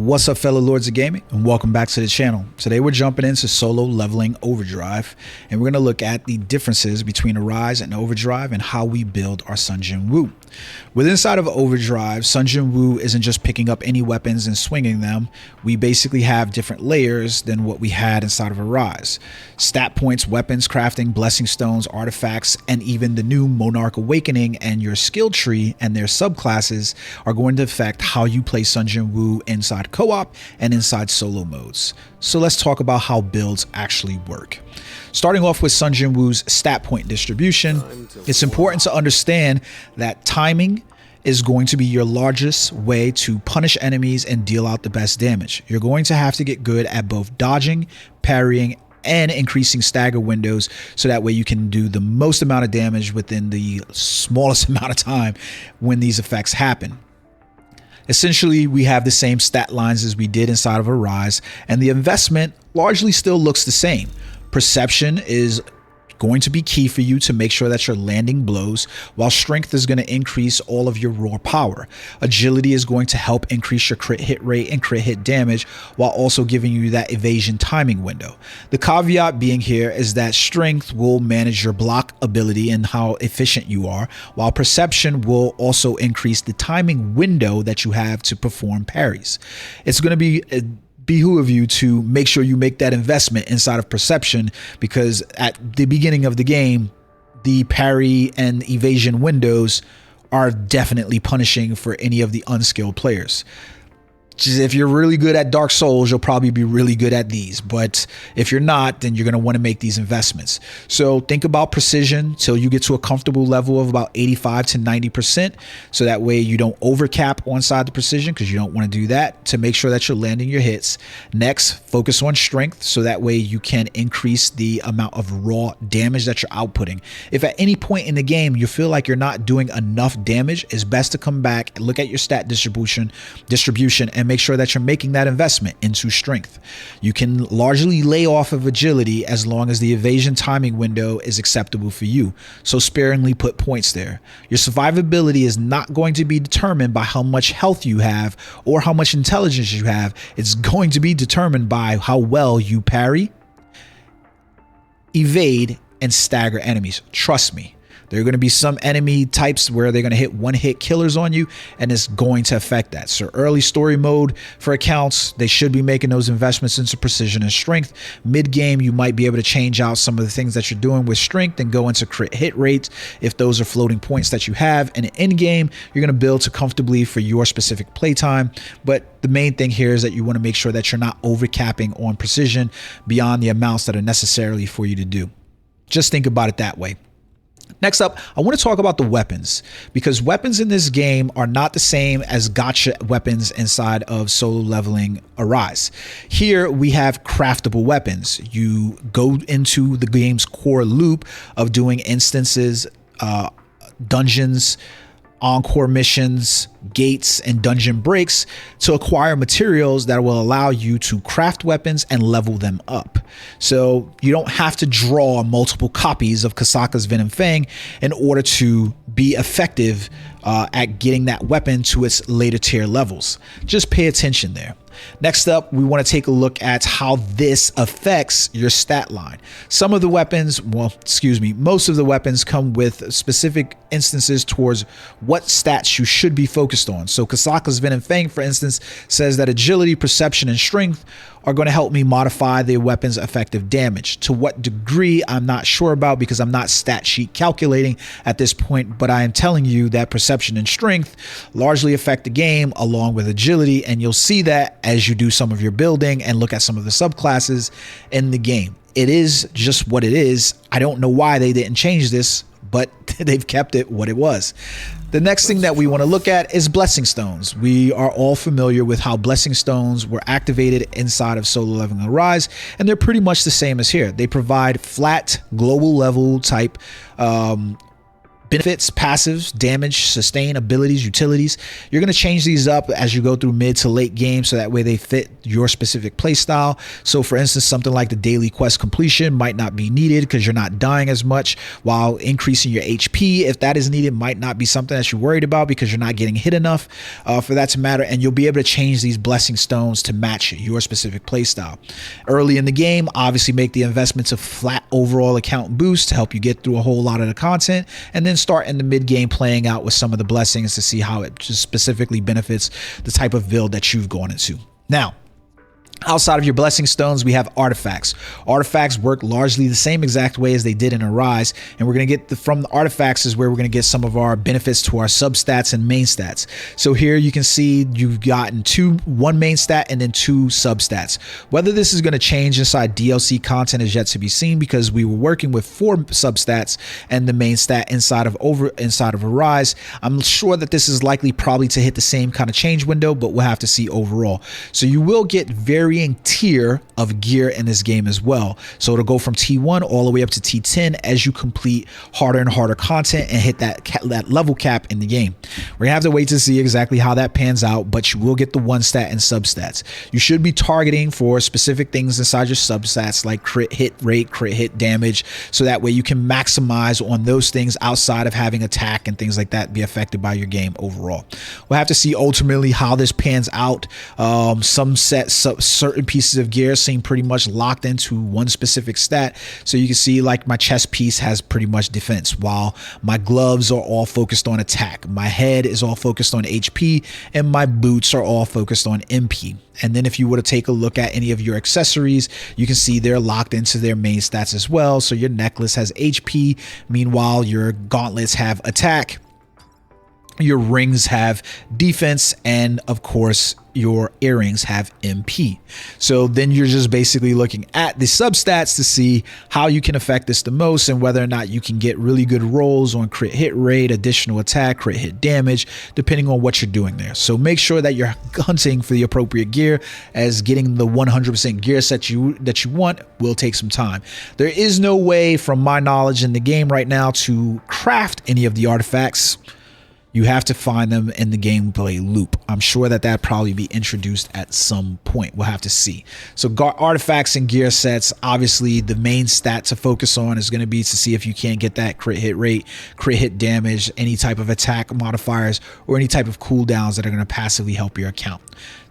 What's up, fellow lords of gaming, and welcome back to the channel. Today we're jumping into solo leveling Overdrive, and we're going to look at the differences between Arise and Overdrive and how we build our Sun Jinwoo. With inside of Overdrive, Sun Jinwoo isn't just picking up any weapons and swinging them. We basically have different layers than what we had inside of Arise. Stat points, weapons, crafting, blessing stones, artifacts, and even the new Monarch Awakening and your skill tree and their subclasses are going to affect how you play Sun Jinwoo inside co-op and inside solo modes. So let's talk about how builds actually work. Starting off with Sun Jinwoo's stat point distribution, it's important to understand that timing is going to be your largest way to punish enemies and deal out the best damage. You're going to have to get good at both dodging, parrying, and increasing stagger windows so that way you can do the most amount of damage within the smallest amount of time when these effects happen. Essentially, we have the same stat lines as we did inside of Arise, and the investment largely still looks the same. Perception is going to be key for you to make sure that you're landing blows, while strength is going to increase all of your raw power. Agility is going to help increase your crit hit rate and crit hit damage, while also giving you that evasion timing window. The caveat being here is that strength will manage your block ability and how efficient you are, while perception will also increase the timing window that you have to perform parries. It's going to be behoove you to make sure you make that investment inside of perception, because at the beginning of the game, the parry and evasion windows are definitely punishing for any of the unskilled players. If you're really good at Dark Souls, you'll probably be really good at these. But if you're not, then you're going to want to make these investments. So think about precision till you get to a comfortable level of about 85 to 90%. So that way you don't overcap on side the precision, because you don't want to do that, to make sure that you're landing your hits. Next, focus on strength, so that way you can increase the amount of raw damage that you're outputting. If at any point in the game you feel like you're not doing enough damage, it's best to come back and look at your stat distribution and make sure that you're making that investment into strength. You can largely lay off of agility as long as the evasion timing window is acceptable for you, so sparingly put points there. Your survivability is not going to be determined by how much health you have or how much intelligence you have. It's going to be determined by how well you parry, evade, and stagger enemies. Trust me. There are going to be some enemy types where they're going to hit one-hit killers on you, and it's going to affect that. So early story mode for accounts, they should be making those investments into precision and strength. Mid-game, you might be able to change out some of the things that you're doing with strength and go into crit hit rates if those are floating points that you have. And in game, you're going to build to comfortably for your specific playtime. But the main thing here is that you want to make sure that you're not overcapping on precision beyond the amounts that are necessarily for you to do. Just think about it that way. Next up, I want to talk about the weapons, because weapons in this game are not the same as gotcha weapons inside of solo leveling Arise. Here we have craftable weapons. You go into the game's core loop of doing instances, dungeons, encore missions, gates, and dungeon breaks to acquire materials that will allow you to craft weapons and level them up. So you don't have to draw multiple copies of Kasaka's Venom Fang in order to be effective at getting that weapon to its later tier levels. Just pay attention there. Next up, we want to take a look at how this affects your stat line. Some of the weapons, most of the weapons come with specific instances towards what stats you should be focused on. So Kasaka's Venom Fang, for instance, says that agility, perception, and strength are going to help me modify the weapon's effective damage. To what degree, I'm not sure about, because I'm not stat sheet calculating at this point, but I am telling you that perception and strength largely affect the game along with agility, and you'll see that as you do some of your building and look at some of the subclasses in the game. It is just what it is. I don't know why they didn't change this, but they've kept it what it was. The next thing that we want to look at is blessing stones. We are all familiar with how blessing stones were activated inside of solo leveling Arise, and they're pretty much the same as here. They provide flat global level type benefits, passives, damage, sustain, abilities, utilities. You're going to change these up as you go through mid to late game, so that way they fit your specific playstyle. So for instance, something like the daily quest completion might not be needed because you're not dying as much, while increasing your HP, if that is needed, might not be something that you're worried about because you're not getting hit enough for that to matter. And you'll be able to change these blessing stones to match your specific playstyle. Early in the game, obviously make the investments of flat overall account boost to help you get through a whole lot of the content, and then start in the mid game playing out with some of the blessings to see how it just specifically benefits the type of build that you've gone into. Now, outside of your blessing stones, we have artifacts. Artifacts work largely the same exact way as they did in Arise, and we're going to get from the artifacts is where we're going to get some of our benefits to our substats and main stats. So here you can see you've gotten one main stat and then 2 substats. Whether this is going to change inside DLC content is yet to be seen, because we were working with 4 substats and the main stat inside of Arise. I'm sure that this is likely probably to hit the same kind of change window, but we'll have to see overall. So you will get varying tier of gear in this game as well. So it'll go from T1 all the way up to T10 as you complete harder and harder content and hit that level cap in the game. We're gonna have to wait to see exactly how that pans out, but you will get the 1 stat and substats. You should be targeting for specific things inside your substats like crit hit rate, crit hit damage, so that way you can maximize on those things outside of having attack and things like that be affected by your game overall. We'll have to see ultimately how this pans out. Certain pieces of gear seem pretty much locked into one specific stat. So you can see like my chest piece has pretty much defense, while my gloves are all focused on attack. My head is all focused on HP, and my boots are all focused on MP. And then if you were to take a look at any of your accessories, you can see they're locked into their main stats as well. So your necklace has HP, meanwhile your gauntlets have attack, your rings have defense, and of course your earrings have MP. So then you're just basically looking at the substats to see how you can affect this the most, and whether or not you can get really good rolls on crit hit rate, additional attack, crit hit damage, depending on what you're doing there. So make sure that you're hunting for the appropriate gear, as getting the 100% gear set that you want will take some time. There is no way, from my knowledge in the game right now, to craft any of the artifacts. You have to find them in the gameplay loop. I'm sure that probably be introduced at some point. We'll have to see. So artifacts and gear sets, obviously the main stat to focus on is going to be to see if you can't get that crit hit rate, crit hit damage, any type of attack modifiers, or any type of cooldowns that are going to passively help your account.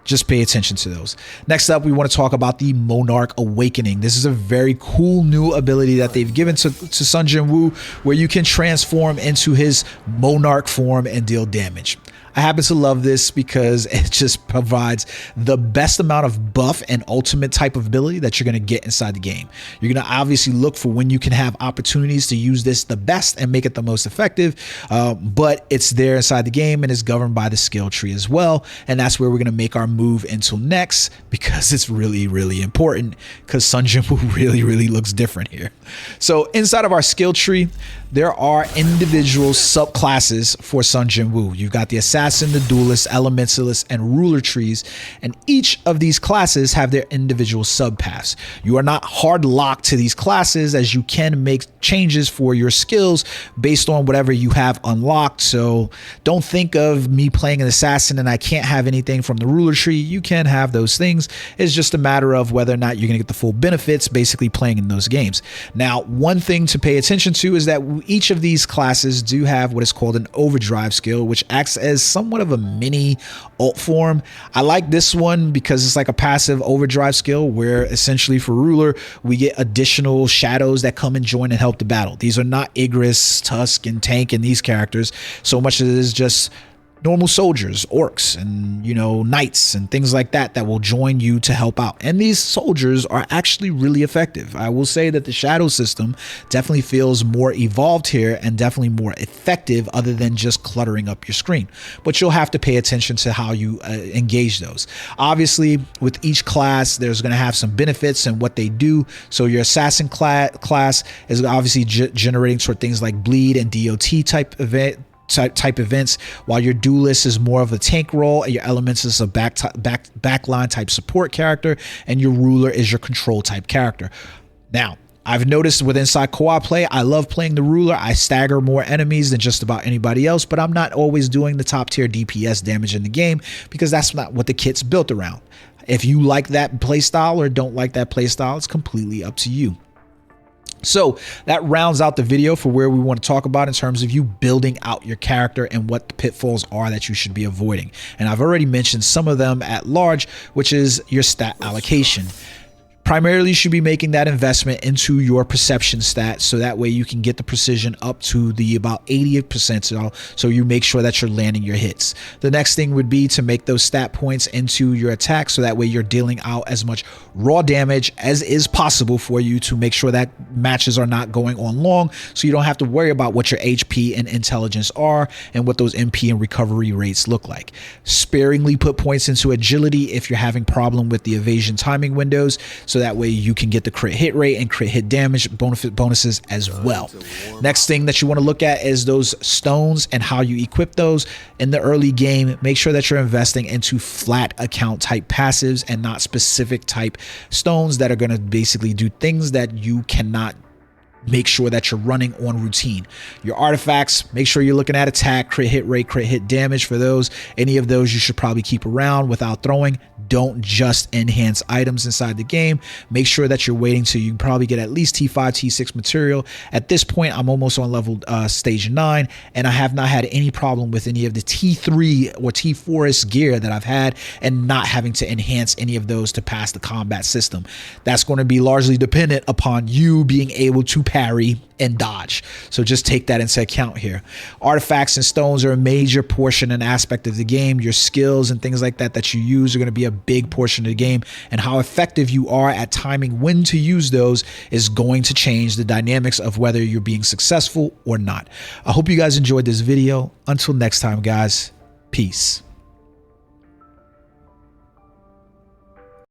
Just pay attention to those. Next up, we want to talk about the Monarch Awakening. This is a very cool new ability that they've given to Sun Jinwoo, where you can transform into his Monarch form and deal damage. I happen to love this because it just provides the best amount of buff and ultimate type of ability that you're going to get inside the game. You're going to obviously look for when you can have opportunities to use this the best and make it the most effective, but it's there inside the game and is governed by the skill tree as well. And that's where we're going to make our move until next, because it's really, really important, because Sun Jinwoo really looks different here. So inside of our skill tree, there are individual subclasses for Sun Jinwoo. You've got the Assassin, the Duelist, Elementalist, and Ruler trees, and each of these classes have their individual subpaths. You are not hard locked to these classes, as you can make changes for your skills based on whatever you have unlocked. So don't think of me playing an Assassin and I can't have anything from the Ruler tree. You can have those things. It's just a matter of whether or not you're going to get the full benefits basically playing in those games. Now, one thing to pay attention to is that each of these classes do have what is called an Overdrive skill, which acts as somewhat of a mini ult form. I like this one because it's like a passive overdrive skill, where essentially for Ruler, we get additional shadows that come and join and help the battle. These are not Igris, Tusk, and Tank and these characters so much as it is just normal soldiers, orcs, and knights and things like that will join you to help out. And these soldiers are actually really effective. I will say that the shadow system definitely feels more evolved here and definitely more effective, other than just cluttering up your screen. But you'll have to pay attention to how you engage those. Obviously, with each class, there's going to have some benefits and what they do. So your assassin class is obviously generating sort of things like bleed and DOT type events, while your Duelist is more of a tank role, and your Elements is a backline type support character, and your Ruler is your control type character. Now, I've noticed with inside co-op play, I love playing the ruler. I stagger more enemies than just about anybody else, but I'm not always doing the top tier DPS damage in the game because that's not what the kit's built around. If you like that playstyle or don't like that playstyle, it's completely up to you. So that rounds out the video for where we want to talk about in terms of you building out your character and what the pitfalls are that you should be avoiding. And I've already mentioned some of them at large, which is your stat allocation. Primarily, you should be making that investment into your perception stats, so that way you can get the precision up to the about 80th percentile, so you make sure that you're landing your hits. The next thing would be to make those stat points into your attack, so that way you're dealing out as much raw damage as is possible for you to make sure that matches are not going on long, so you don't have to worry about what your HP and intelligence are and what those MP and recovery rates look like. Sparingly put points into agility if you're having problem with the evasion timing windows, so that way you can get the crit hit rate and crit hit damage bonuses as well. Next thing that you want to look at is those stones and how you equip those in the early game. Make sure that you're investing into flat account type passives and not specific type stones that are going to basically do things that you cannot make sure that you're running on routine. Your artifacts, make sure you're looking at attack, crit hit rate, crit hit damage for those. Any of those you should probably keep around without throwing. Don't just enhance items inside the game. Make sure that you're waiting till you probably get at least T5, T6 material. At this point, I'm almost on level stage 9, and I have not had any problem with any of the T3 or T4S gear that I've had and not having to enhance any of those to pass the combat system. That's going to be largely dependent upon you being able to parry and dodge. So just take that into account here. Artifacts and stones are a major portion and aspect of the game. Your skills and things like that that you use are going to be a big portion of the game, and how effective you are at timing when to use those is going to change the dynamics of whether you're being successful or not. I hope you guys enjoyed this video. Until next time, guys, peace.